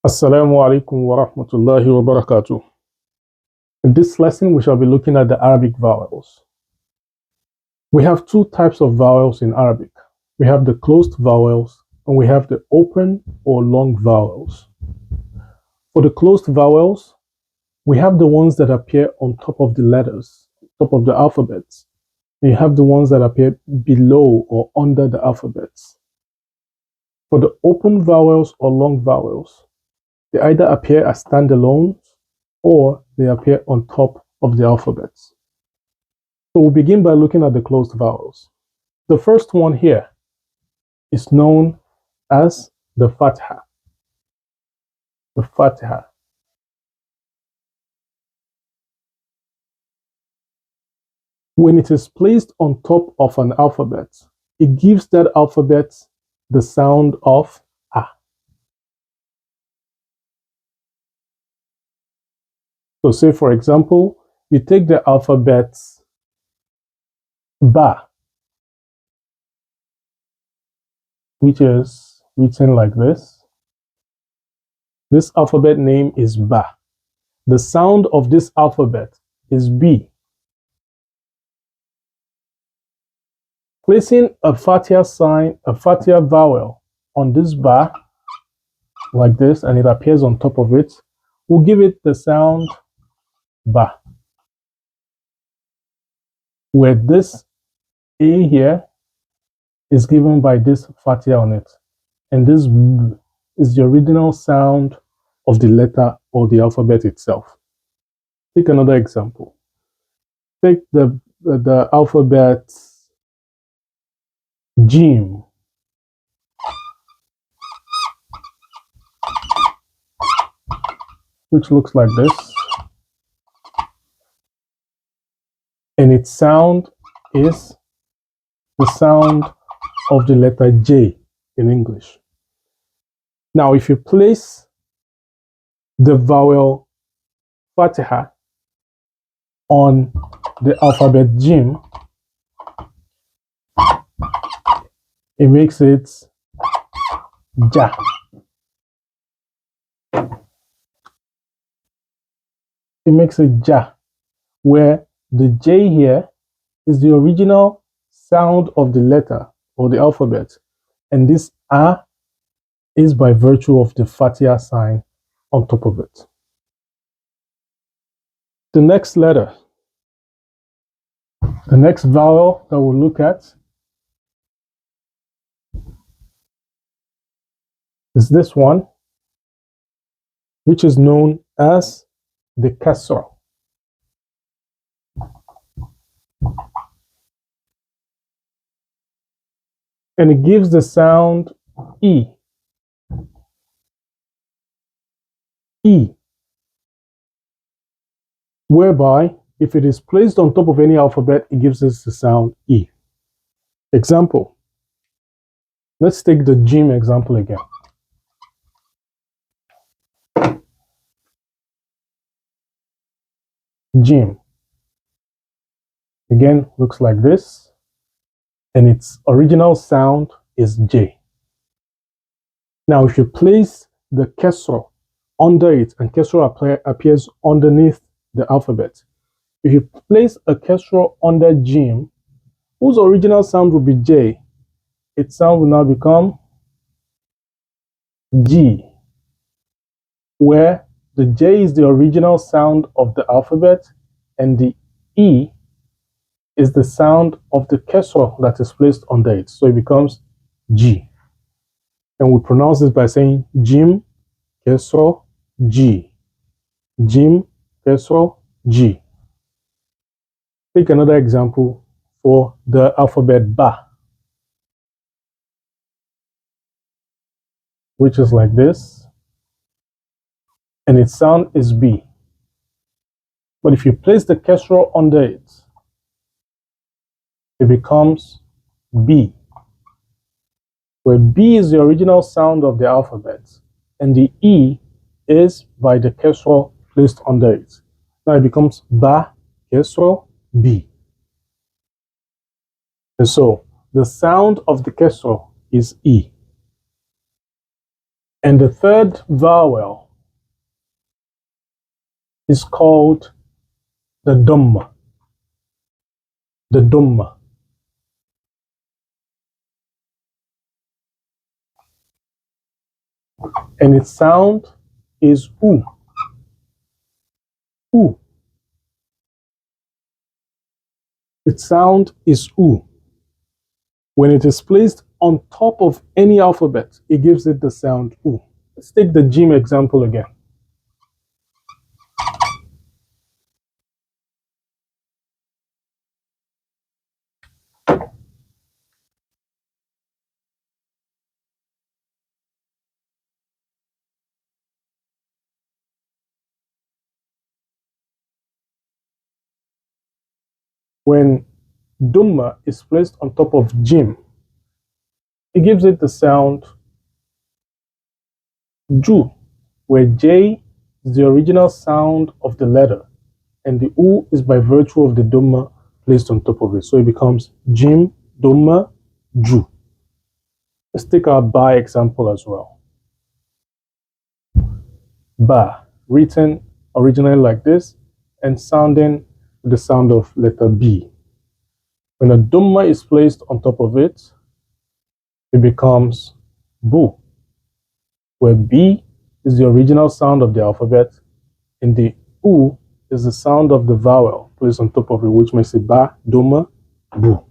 Assalamu alaikum wa rahmatullahi wa barakatuh. In this lesson, we shall be looking at the Arabic vowels. We have two types of vowels in Arabic. We have the closed vowels and we have the open or long vowels. For the closed vowels, we have the ones that appear on top of the letters, top of the alphabets. And you have the ones that appear below or under the alphabets. For the open vowels or long vowels, they either appear as standalones or they appear on top of the alphabets. So we'll begin by looking at the closed vowels. The first one here is known as the Fatha. The Fatha. When it is placed on top of an alphabet, it gives that alphabet the sound of A. So say, for example, you take the alphabet Ba, which is written like this. This alphabet name is Ba. The sound of this alphabet is B. Placing a Fatha sign, a Fatha vowel on this Ba, like this, and it appears on top of it, will give it the sound Ba. Where this A here is given by this Fatha on it. And this B is the original sound of the letter or the alphabet itself. Take another example. Take the alphabet Jim. Which looks like this. And its sound is the sound of the letter J in English. Now, if you place the vowel Fatiha on the alphabet Jim, it makes it Ja. It makes it Ja, where the J here is the original sound of the letter or the alphabet, and this A is by virtue of the Fatiha sign on top of it. The next letter, the next vowel that we'll look at is this one, which is known as the Kasra. And it gives the sound E. E. Whereby, if it is placed on top of any alphabet, it gives us the sound E. Example. Let's take the Jim example again. Jim. Again, looks like this. And its original sound is J. Now, if you place the Kasra under it, and Kasra appears underneath the alphabet. If you place a Kasra under Jim, whose original sound will be J, its sound will now become G, where the J is the original sound of the alphabet and the E is the sound of the Kasra that is placed under it. So it becomes G. And we pronounce this by saying Jim, Kasra, G. Jim, Kasra, G. Take another example for the alphabet Ba, which is like this, and its sound is B. But if you place the Kasra under it, it becomes B, where B is the original sound of the alphabet, and the E is by the Kasra placed under it. Now it becomes Ba, Kasra, B. And so the sound of the Kasra is E. And the third vowel is called the Damma. The Damma. And its sound is U. U. Its sound is U. When it is placed on top of any alphabet, it gives it the sound U. Let's take the Jim example again. When Damma is placed on top of Jim, it gives it the sound Ju, where J is the original sound of the letter, and the U is by virtue of the Damma placed on top of it. So it becomes Jim, Damma, Ju. Let's take our Ba example as well. Ba, written originally like this and sounding with the sound of letter B. When a Damma is placed on top of it, it becomes Bu, where B is the original sound of the alphabet and the U is the sound of the vowel placed on top of it, which makes it Ba, Damma, Bu.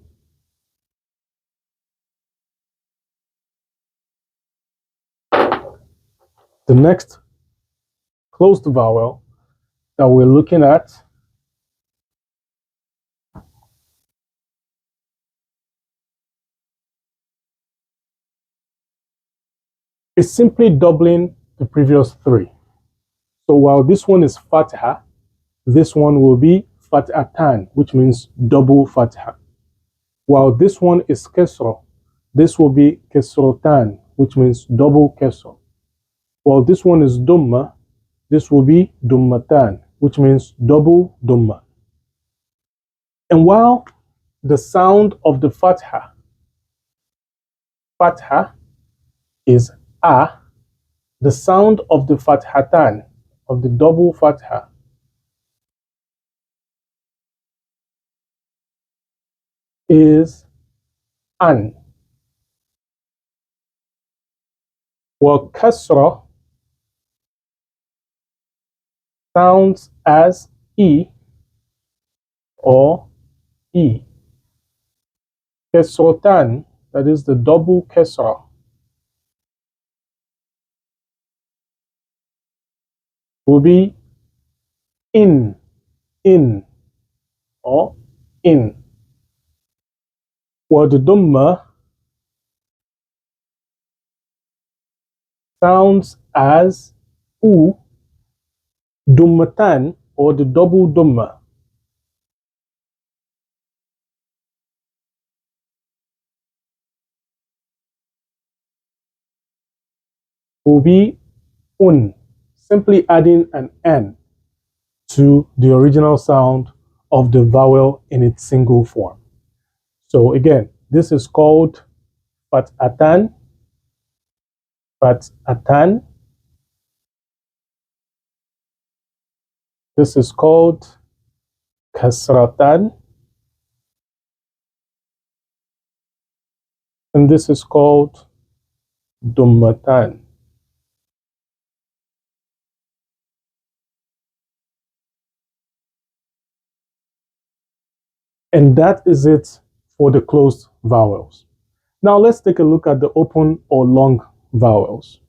The next closed vowel that we're looking at is simply doubling the previous three. So while this one is Fatha, this one will be Fathatan, which means double Fatha. While this one is Kasra, this will be Kasratan, which means double Kasra. While this one is Damma, this will be Dammatan, which means double Damma. And while the sound of the Fatha is A, the sound of the Fathatan, of the double Fatha, is An. While Kasra sounds as E or E. Kasratan, that is the double Kasra, will be in or in. While the Damma sounds as U, Dammatan, or the double Damma. Will be Un, simply adding an N to the original sound of the vowel in its single form. So again, this is called Fathatan, Fathatan. This is called Kasratan. And this is called Dammatan. And that is it for the closed vowels. Now let's take a look at the open or long vowels.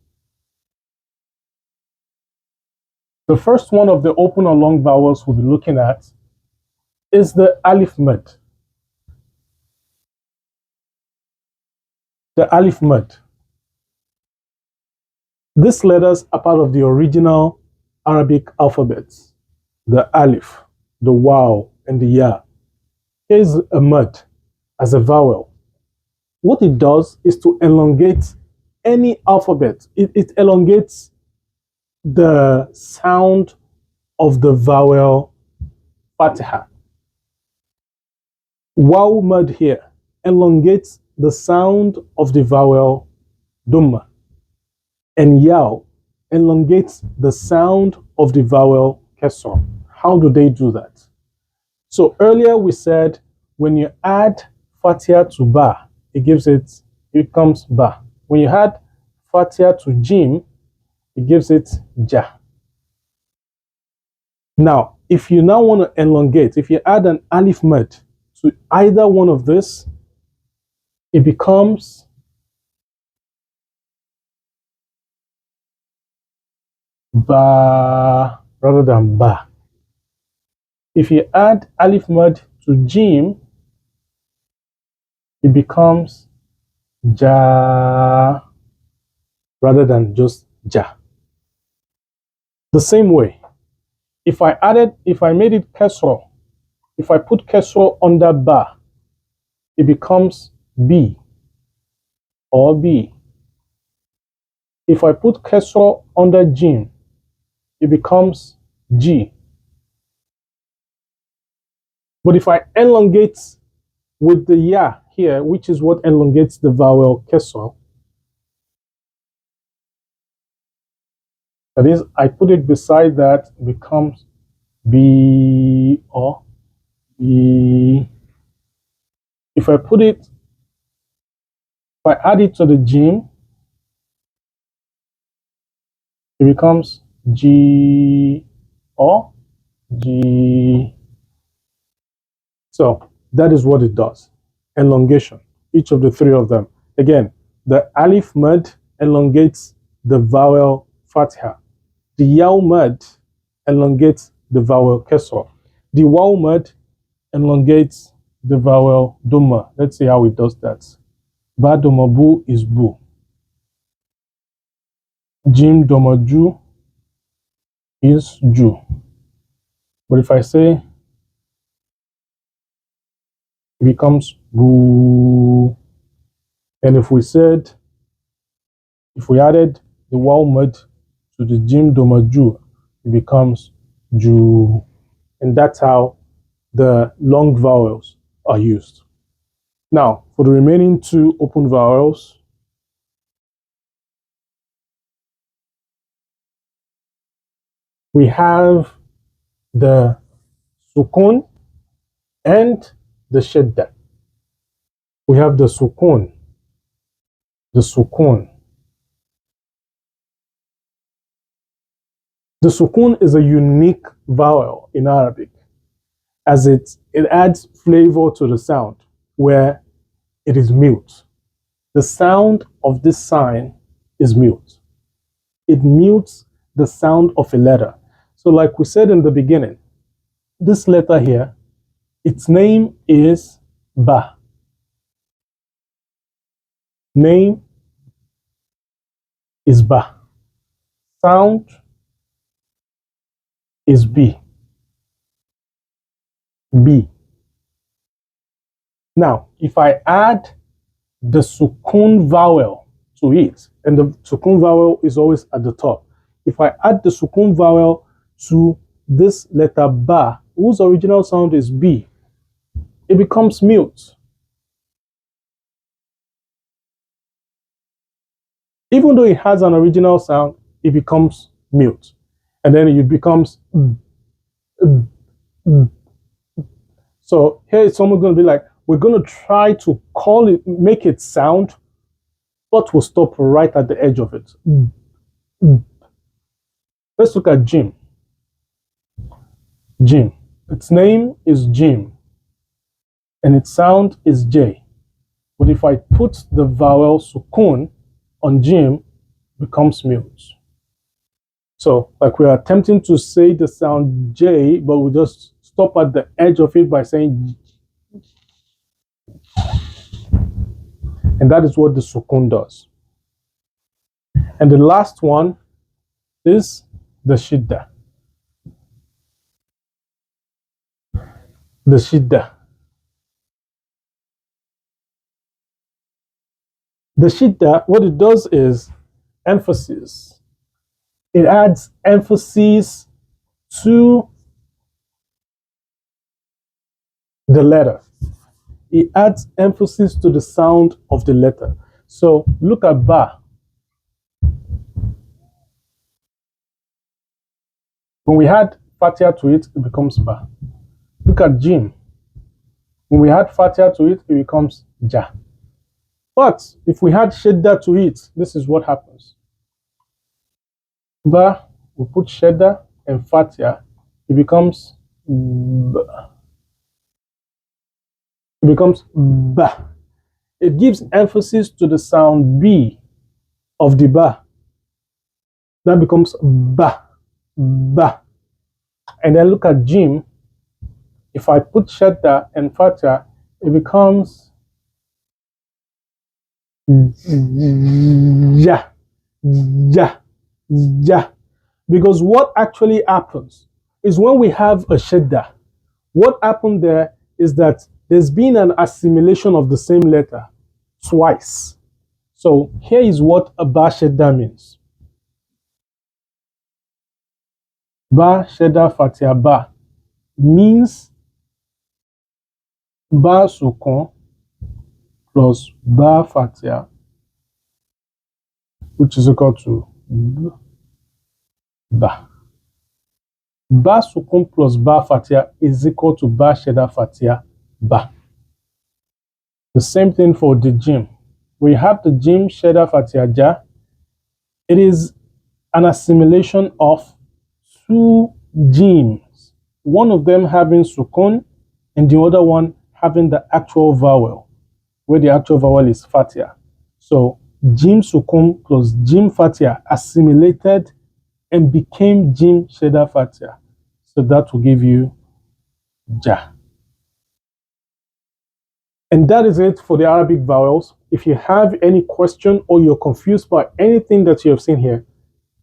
The first one of the open or long vowels we'll be looking at is the Alif Mad. The Alif Mad. These letters are part of the original Arabic alphabets. The Alif, the Waw, and the Ya. Here's a Mad as a vowel. What it does is to elongate any alphabet. It elongates the sound of the vowel Fatiha. Waw Mad here elongates the sound of the vowel Damma. and yaw elongates the sound of the vowel Kasra. How do they do that? So earlier we said when you add Fatha to Ba, it becomes Ba. When you add Fatha to Jim, it gives it Ja. Now, if you now want to elongate, if you add an Alif mud to either one of this, it becomes Ba rather than Ba. If you add Alif mud to Jim, it becomes Ja rather than just Ja. The same way, if I made it Kasra, if I put Kasra under Ba, it becomes B or B. If I put Kasra under Jim, it becomes G. But if I elongate with the Ya here, which is what elongates the vowel Kasra, that is, I put it beside that, it becomes B or B. If I add it to the Jim, it becomes G or G. So that is what it does. Elongation, each of the three of them. Again, the Alif mud elongates the vowel Fatha. The Yaw mud elongates the vowel Kasra. The Waw mud elongates the vowel Damma. Let's see how it does that. Ba Damma Bu is Bu. Jim Damma Ju is Ju. But if I say, it becomes Boo. And if we added the Waw mud to the Jim Damma Ju, it becomes Ju. And that's how the long vowels are used. Now, for the remaining two open vowels, we have the sukun and the shadda. We have the sukun. The sukun. The sukun is a unique vowel in Arabic, as it adds flavor to the sound where it is mute. The sound of this sign is mute. It mutes the sound of a letter. So like we said in the beginning, this letter here, its name is Ba. Name is Ba. Sound is B. B. Now, if I add the sukun vowel to it, and the sukun vowel is always at the top. If I add the sukun vowel to this letter Ba, whose original sound is B, it becomes mute. Even though it has an original sound, it becomes mute. And then it becomes So here it's almost going to be like, we're going to try to call it, make it sound, but we'll stop right at the edge of it. Let's look at Jim. Jim. Its name is Jim, and its sound is J. But if I put the vowel sukun on Jim, it becomes mute. So, like we're attempting to say the sound J, but we just stop at the edge of it by saying J. And that is what the sukun does. And the last one is the shidda. The shidda. The shidda, what it does is emphasis. It adds emphasis to the letter. It adds emphasis to the sound of the letter. So look at Ba. When we add Fatha to it, it becomes Ba. Look at Jim. When we add Fatha to it, it becomes Ja. But if we add Shadda to it, this is what happens. Ba, we put Shadda and Fatha, it becomes B. It becomes Ba. It gives emphasis to the sound B of the Ba. That becomes Ba. Ba. And then look at Jim. If I put Shadda and Fatha, it becomes Ja. Ja. Ja. Because what actually happens is when we have a Shadda, what happened there is that there's been an assimilation of the same letter twice. So here is what a Ba Shadda means. Ba Shadda Fatha Ba means Ba Sukun plus Ba Fatha, which is equal to Ba. Ba Sukun plus Ba Fatha is equal to Ba Shadda Fatha Ba. The same thing for the Jim. We have the Jim Shadda Fatha Ja. It is an assimilation of two Jims, one of them having Sukun and the other one having the actual vowel, where the actual vowel is Fatha. So Jim Sukun plus Jim Fatha assimilated and became Jim Shadda Fatha. So that will give you Ja. And that is it for the Arabic vowels. If you have any question or you're confused by anything that you have seen here,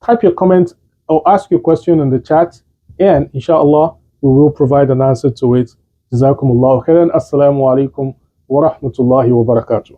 type your comment or ask your question in the chat, and inshallah, we will provide an answer to it. Jazakumullahu khairan. Assalamu alaikum wa rahmatullahi wa barakatuh.